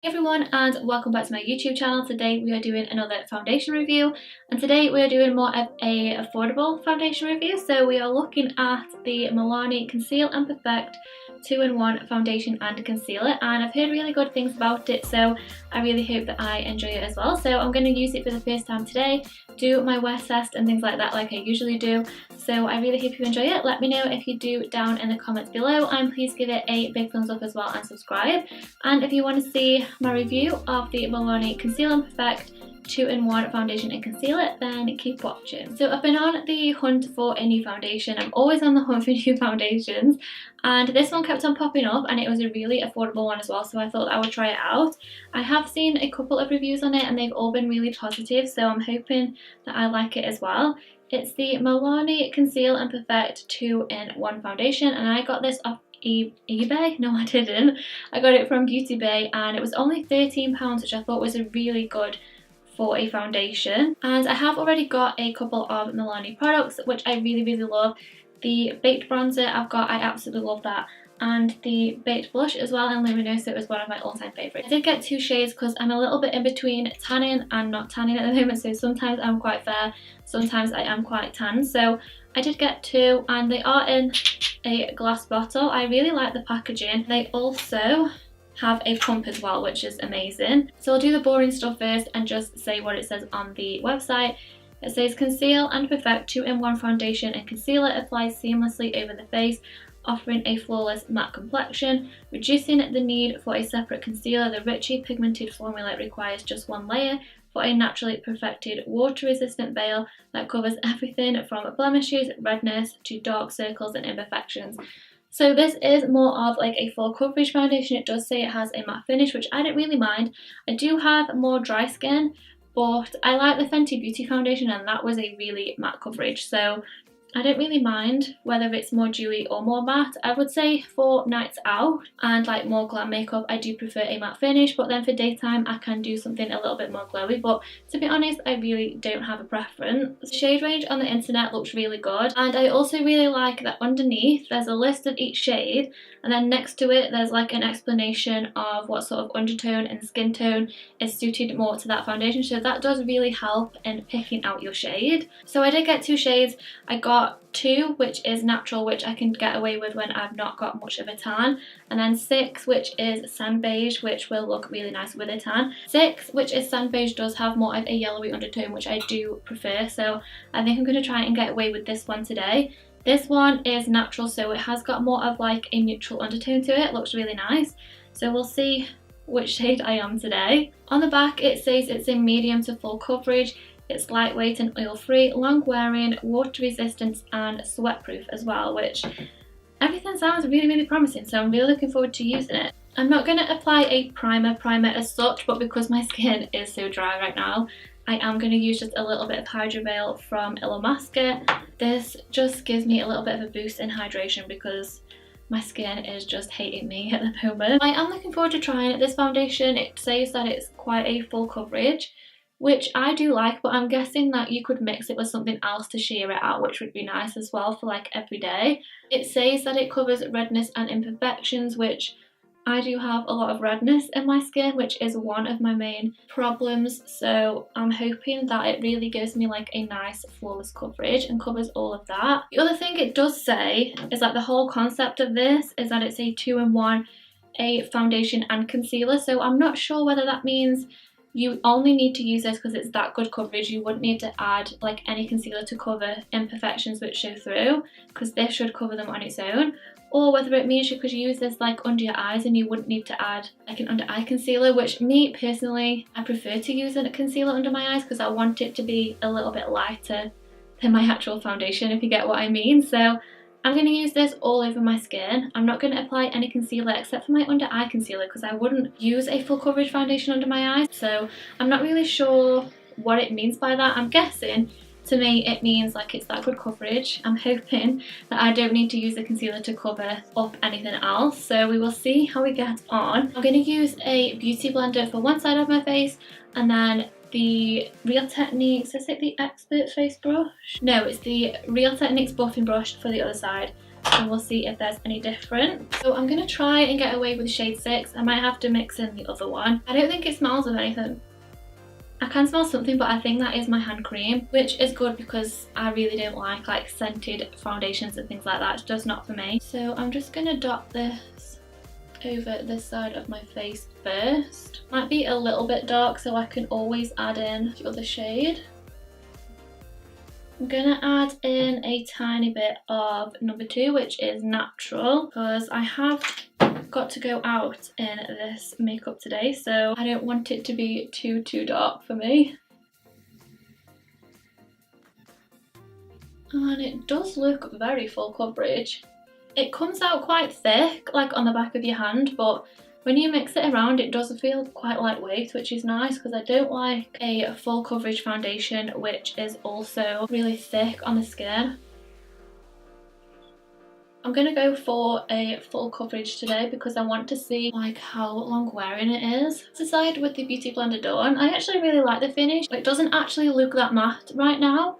Hey everyone, and welcome back to my YouTube channel. Today we are doing another foundation review, and today we are doing more of a affordable foundation review. So we are looking at the Milani Conceal and Perfect 2-in-1 foundation and concealer, and I've heard really good things about it, so I really hope that I enjoy it as well. So I'm going to use it for the first time today, do my wear test and things like that like I usually do. So I really hope you enjoy it. Let me know if you do down in the comments below, and please give it a big thumbs up as well and subscribe. And if you want to see my review of the Milani Conceal and Perfect 2-in-1 foundation and concealer, then keep watching. So I've been on the hunt for a new foundation. I'm always on the hunt for new foundations, and this one kept on popping up, and it was a really affordable one as well, so I thought I would try it out. I have seen a couple of reviews on it and they've all been really positive, so I'm hoping that I like it as well. It's the Milani Conceal and Perfect 2-in-1 foundation, and I got this off eBay? No, I didn't. I got it from Beauty Bay, and it was only £13, which I thought was a really good for a foundation. And I have already got a couple of Milani products which I really love. The baked bronzer I absolutely love that, and the baked blush as well in Luminoso is one of my all-time favourites. I did get two shades because I'm a little bit in between tanning and not tanning at the moment, so sometimes I'm quite fair, sometimes I am quite tan. So I did get two, and they are in a glass bottle. I really like the packaging. They also have a pump as well, which is amazing. So I'll do the boring stuff first and just say what it says on the website. It says Conceal and Perfect 2-in-1 foundation and concealer applies seamlessly over the face, offering a flawless matte complexion, reducing the need for a separate concealer. The richly pigmented formula requires just one layer for a naturally perfected water-resistant veil that covers everything from blemishes, redness to dark circles and imperfections. So this is more of like a full coverage foundation. It does say it has a matte finish, which I don't really mind. I do have more dry skin, but I like the Fenty Beauty foundation, and that was a really matte coverage. So I don't really mind whether it's more dewy or more matte. I would say for nights out and like more glam makeup, I do prefer a matte finish, but then for daytime I can do something a little bit more glowy. But to be honest, I really don't have a preference. The shade range on the internet looks really good, and I also really like that underneath there's a list of each shade, and then next to it there's like an explanation of what sort of undertone and skin tone is suited more to that foundation, so that does really help in picking out your shade. So I did get two shades. I got 2, which is natural, which I can get away with when I've not got much of a tan, and then 6, which is sand beige, which will look really nice with a tan. 6, which is sand beige, does have more of a yellowy undertone, which I do prefer, so I think I'm going to try and get away with this one today. This one is natural, so it has got more of like a neutral undertone to it. Looks really nice, so we'll see which shade I am today. On the back it says it's a medium to full coverage. It's lightweight and oil-free, long-wearing, water-resistant and sweat-proof as well, which everything sounds really promising, so I'm really looking forward to using it. I'm not going to apply a primer as such, but because my skin is so dry right now, I am going to use just a little bit of Hydro Veil from Illamasqua. This just gives me a little bit of a boost in hydration because my skin is just hating me at the moment. I am looking forward to trying this foundation. It says that it's quite a full coverage, which I do like, but I'm guessing that you could mix it with something else to sheer it out, which would be nice as well for like every day. It says that it covers redness and imperfections, which I do have a lot of redness in my skin, which is one of my main problems, so I'm hoping that it really gives me like a nice flawless coverage and covers all of that. The other thing it does say is that the whole concept of this is that it's a 2-in-1, a foundation and concealer, so I'm not sure whether that means you only need to use this because it's that good coverage. You wouldn't need to add like any concealer to cover imperfections which show through, because this should cover them on its own, or whether it means you could use this like under your eyes and you wouldn't need to add like an under eye concealer, which me personally, I prefer to use a concealer under my eyes because I want it to be a little bit lighter than my actual foundation, if you get what I mean. So I'm going to use this all over my skin. I'm not going to apply any concealer except for my under eye concealer because I wouldn't use a full coverage foundation under my eyes. So I'm not really sure what it means by that. I'm guessing to me it means like it's that good coverage. I'm hoping that I don't need to use the concealer to cover up anything else. So we will see how we get on. I'm going to use a beauty blender for one side of my face, and then the Real Techniques, is it the Expert Face brush? No, it's the Real Techniques buffing brush for the other side. and we'll see if there's any different. So I'm going to try and get away with shade 6. I might have to mix in the other one. I don't think it smells of anything. I can smell something, but I think that is my hand cream, which is good because I really don't like scented foundations and things like that. It's just not for me. So I'm just going to dot this over this side of my face first. Might be a little bit dark, so I can always add in the other shade. I'm gonna add in a tiny bit of number 2, which is natural, because I have got to go out in this makeup today, so I don't want it to be too dark for me. And it does look very full coverage. It comes out quite thick, like on the back of your hand, but when you mix it around it does feel quite lightweight, which is nice because I don't like a full coverage foundation which is also really thick on the skin. I'm going to go for a full coverage today because I want to see like how long wearing it is. To decide with the Beauty Blender done, I actually really like the finish. It doesn't actually look that matte right now.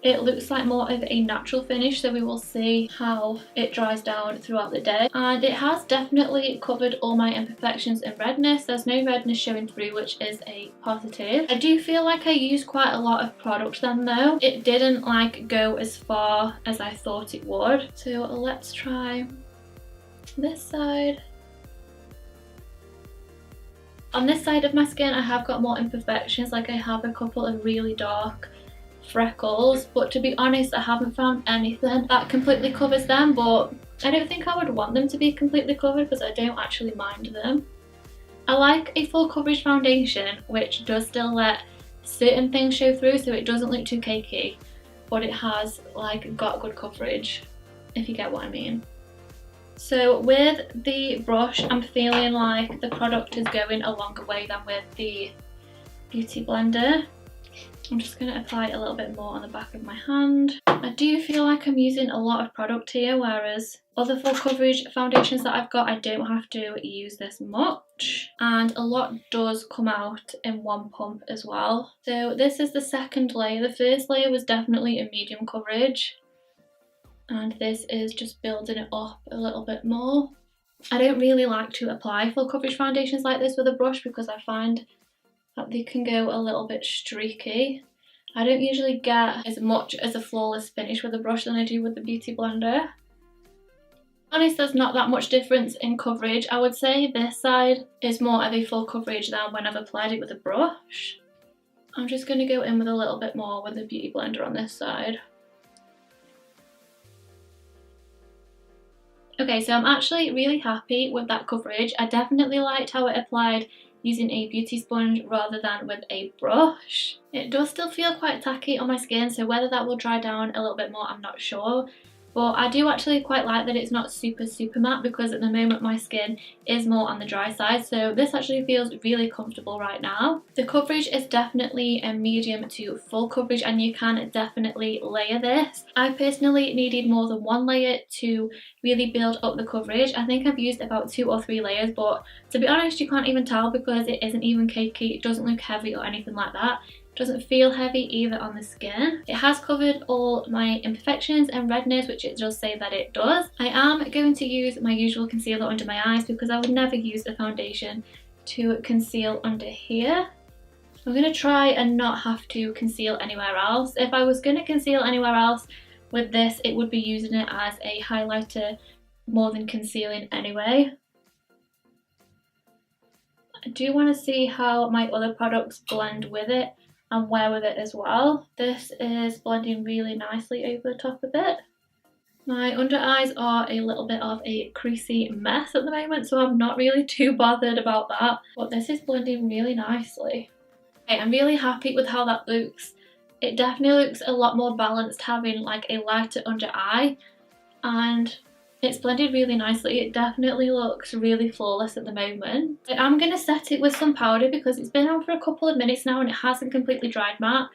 It looks like more of a natural finish, so we will see how it dries down throughout the day. And it has definitely covered all my imperfections and redness. There's no redness showing through, which is a positive. I do feel like I used quite a lot of product then though. It didn't like go as far as I thought it would. So let's try this side. On this side of my skin I have got more imperfections, like I have a couple of really dark freckles, but to be honest I haven't found anything that completely covers them, but I don't think I would want them to be completely covered because I don't actually mind them. I like a full coverage foundation which does still let certain things show through, so it doesn't look too cakey, but it has like got good coverage, if you get what I mean. So with the brush I'm feeling like the product is going a longer way than with the Beauty Blender. I'm just going to apply a little bit more on the back of my hand. I do feel like I'm using a lot of product here, whereas other full coverage foundations that I've got I don't have to use this much, and a lot does come out in one pump as well. So this is the second layer. The first layer was definitely a medium coverage, and this is just building it up a little bit more. I don't really like to apply full coverage foundations like this with a brush because I find that they can go a little bit streaky. I don't usually get as much as a flawless finish with a brush than I do with the Beauty Blender. Honestly, there's not that much difference in coverage. I would say this side is more of a full coverage than when I've applied it with a brush. I'm just going to go in with a little bit more with the Beauty Blender on this side. Okay, so I'm actually really happy with that coverage. I definitely liked how it applied using a beauty sponge rather than with a brush. It does still feel quite tacky on my skin, so whether that will dry down a little bit more I'm not sure. But I do actually quite like that it's not super matte, because at the moment my skin is more on the dry side, so this actually feels really comfortable right now. The coverage is definitely a medium to full coverage, and you can definitely layer this. I personally needed more than one layer to really build up the coverage. I think I've used about 2 or 3 layers, but to be honest you can't even tell because it isn't even cakey. It doesn't look heavy or anything like that. Doesn't feel heavy either on the skin. It has covered all my imperfections and redness, which it does say that it does. I am going to use my usual concealer under my eyes because I would never use a foundation to conceal under here. I'm going to try and not have to conceal anywhere else. If I was going to conceal anywhere else with this, it would be using it as a highlighter more than concealing anyway. I do want to see how my other products blend with it and wear with it as well. This is blending really nicely over the top of it. My under eyes are a little bit of a creasy mess at the moment, so I'm not really too bothered about that, but this is blending really nicely. Okay, I'm really happy with how that looks. It definitely looks a lot more balanced having like a lighter under eye, and it's blended really nicely. It definitely looks really flawless at the moment. I'm going to set it with some powder because it's been on for a couple of minutes now and it hasn't completely dried matte.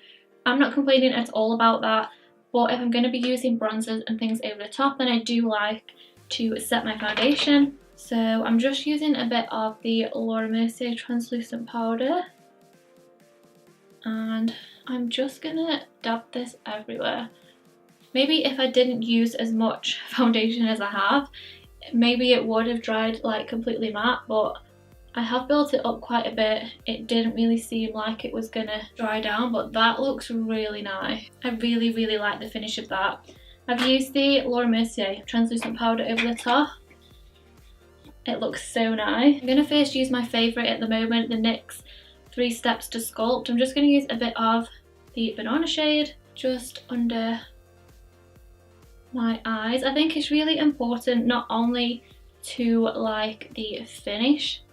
I'm not complaining at all about that, but if I'm going to be using bronzers and things over the top, then I do like to set my foundation. So I'm just using a bit of the Laura Mercier translucent powder, and I'm just going to dab this everywhere. Maybe if I didn't use as much foundation as I have, maybe it would have dried like completely matte, but I have built it up quite a bit. It didn't really seem like it was gonna dry down, but that looks really nice. I really like the finish of that. I've used the Laura Mercier translucent powder over the top. It looks so nice. I'm gonna first use my favourite at the moment, the NYX 3 Steps to Sculpt. I'm just gonna use a bit of the banana shade just under my eyes. I think it's really important not only to like the finish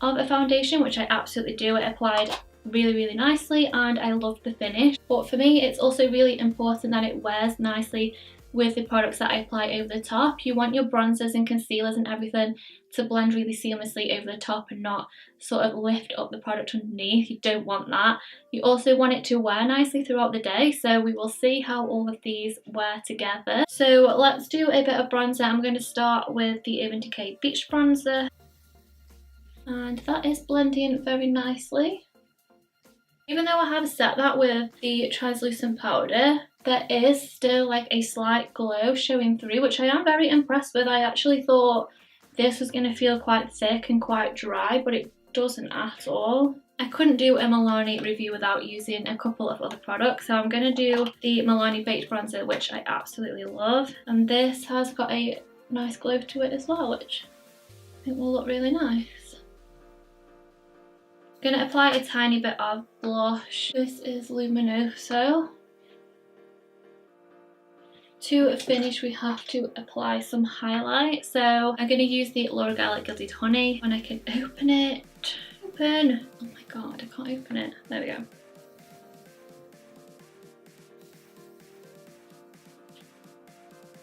of a foundation, which I absolutely do. It applied really nicely and I loved the finish, but for me it's also really important that it wears nicely with the products that I apply over the top. You want your bronzers and concealers and everything to blend really seamlessly over the top and not sort of lift up the product underneath. You don't want that. You also want it to wear nicely throughout the day, so we will see how all of these wear together. So let's do a bit of bronzer. I'm going to start with the Urban Decay Beach Bronzer, and that is blending very nicely. Even though I have set that with the translucent powder, there is still like a slight glow showing through, which I am very impressed with. I actually thought this was going to feel quite thick and quite dry, but it doesn't at all. I couldn't do a Milani review without using a couple of other products, so I'm going to do the Milani Baked Bronzer, which I absolutely love. And this has got a nice glow to it as well, which I think will look really nice. I'm going to apply a tiny bit of blush. This is Luminoso. To finish, we have to apply some highlight. So I'm going to use the Laura Geller Gilded Honey, and I can open it. Open! Oh my god, I can't open it. There we go.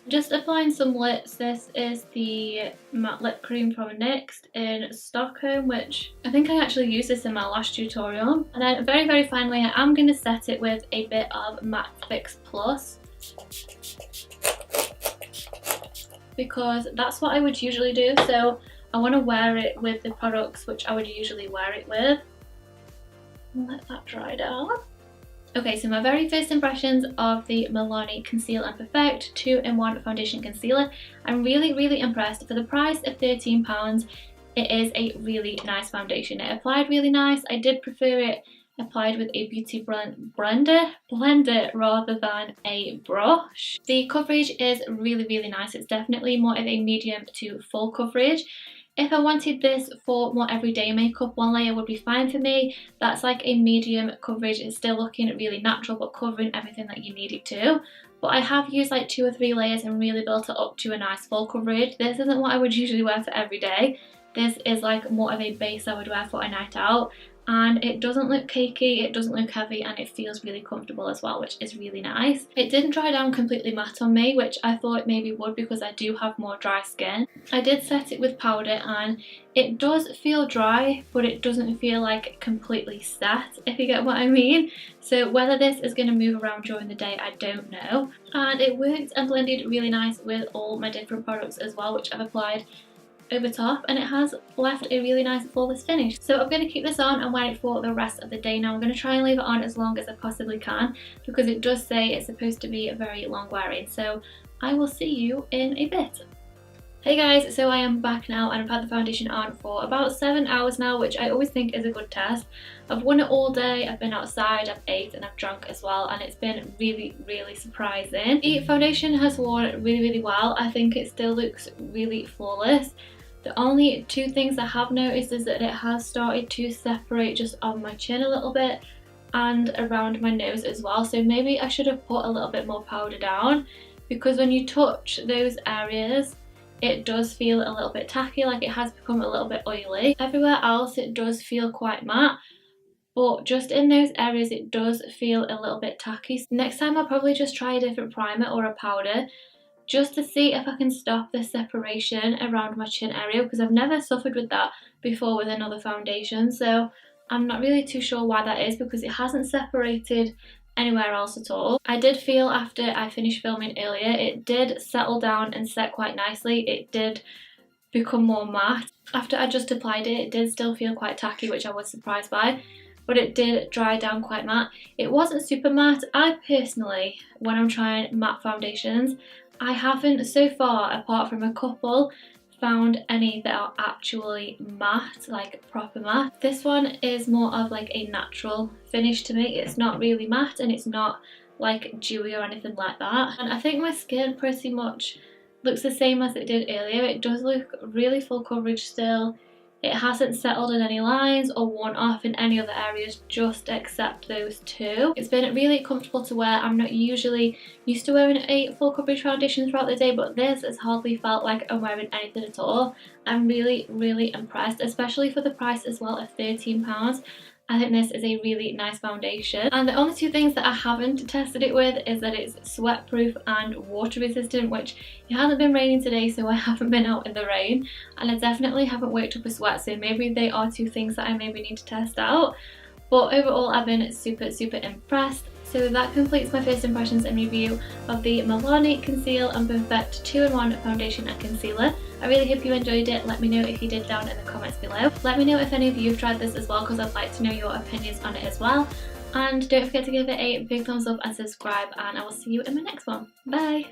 Just applying some lips. This is the matte lip cream from NYX in Stockholm, which I think I actually used this in my last tutorial. And then very finally, I am going to set it with a bit of Matte Fix Plus, because that's what I would usually do. So I want to wear it with the products which I would usually wear it with. Let that dry down. Okay, so my very first impressions of the Milani Conceal and Perfect 2-in-1 Foundation Concealer. I'm really impressed. For the price of £13, it is a really nice foundation. It applied really nice. I did prefer it applied with a beauty blender rather than a brush. The coverage is really nice. It's definitely more of a medium to full coverage. If I wanted this for more everyday makeup, one layer would be fine for me. That's like a medium coverage. It's still looking really natural but covering everything that you need it to. But I have used like 2 or 3 layers and really built it up to a nice full coverage. This isn't what I would usually wear for every day. This is like more of a base I would wear for a night out. And it doesn't look cakey, it doesn't look heavy, and it feels really comfortable as well, which is really nice. It didn't dry down completely matte on me, which I thought it maybe would because I do have more dry skin. I did set it with powder and it does feel dry, but it doesn't feel like completely set, if you get what I mean. So whether this is going to move around during the day, I don't know. And it worked and blended really nice with all my different products as well, which I've applied over top, and it has left a really nice flawless finish. So I'm going to keep this on and wear it for the rest of the day. Now I'm going to try and leave it on as long as I possibly can because it does say it's supposed to be very long wearing. So I will see you in a bit. Hey guys, so I am back now and I've had the foundation on for about 7 hours now, which I always think is a good test. I've worn it all day, I've been outside, I've ate and I've drunk as well, and it's been really surprising. The foundation has worn really well. I think it still looks really flawless. The only 2 things I have noticed is that it has started to separate just on my chin a little bit and around my nose as well. So maybe I should have put a little bit more powder down, because when you touch those areas, it does feel a little bit tacky, like it has become a little bit oily. Everywhere else it does feel quite matte, but just in those areas it does feel a little bit tacky. Next time I'll probably just try a different primer or a powder, just to see if I can stop the separation around my chin area, because I've never suffered with that before with another foundation. So I'm not really too sure why that is, because it hasn't separated anywhere else at all. I did feel after I finished filming earlier, it did settle down and set quite nicely. It did become more matte. After I just applied it, it did still feel quite tacky, which I was surprised by. but it did dry down quite matte. It wasn't super matte. I personally, when I'm trying matte foundations, I haven't so far, apart from a couple, found any that are actually matte, like proper matte. This one is more of like a natural finish to me. It's not really matte and it's not like dewy or anything like that. And I think my skin pretty much looks the same as it did earlier. It does look really full coverage still. It hasn't settled in any lines or worn off in any other areas, just except those two. It's been really comfortable to wear. I'm not usually used to wearing a full coverage foundation throughout the day, but this has hardly felt like I'm wearing anything at all. I'm really impressed, especially for the price as well of £13. I think this is a really nice foundation. And the only two things that I haven't tested it with is that it's sweat proof and water resistant, which it hasn't been raining today, so I haven't been out in the rain, and I definitely haven't worked up a sweat, so maybe they are two things that I maybe need to test out. But overall, I've been super impressed. So that completes my first impressions and review of the Milani Conceal and Perfect 2-in-1 foundation and concealer. I really hope you enjoyed it. Let me know if you did down in the comments below. Let me know if any of you have tried this as well, because I'd like to know your opinions on it as well. And don't forget to give it a big thumbs up and subscribe, and I will see you in my next one. Bye!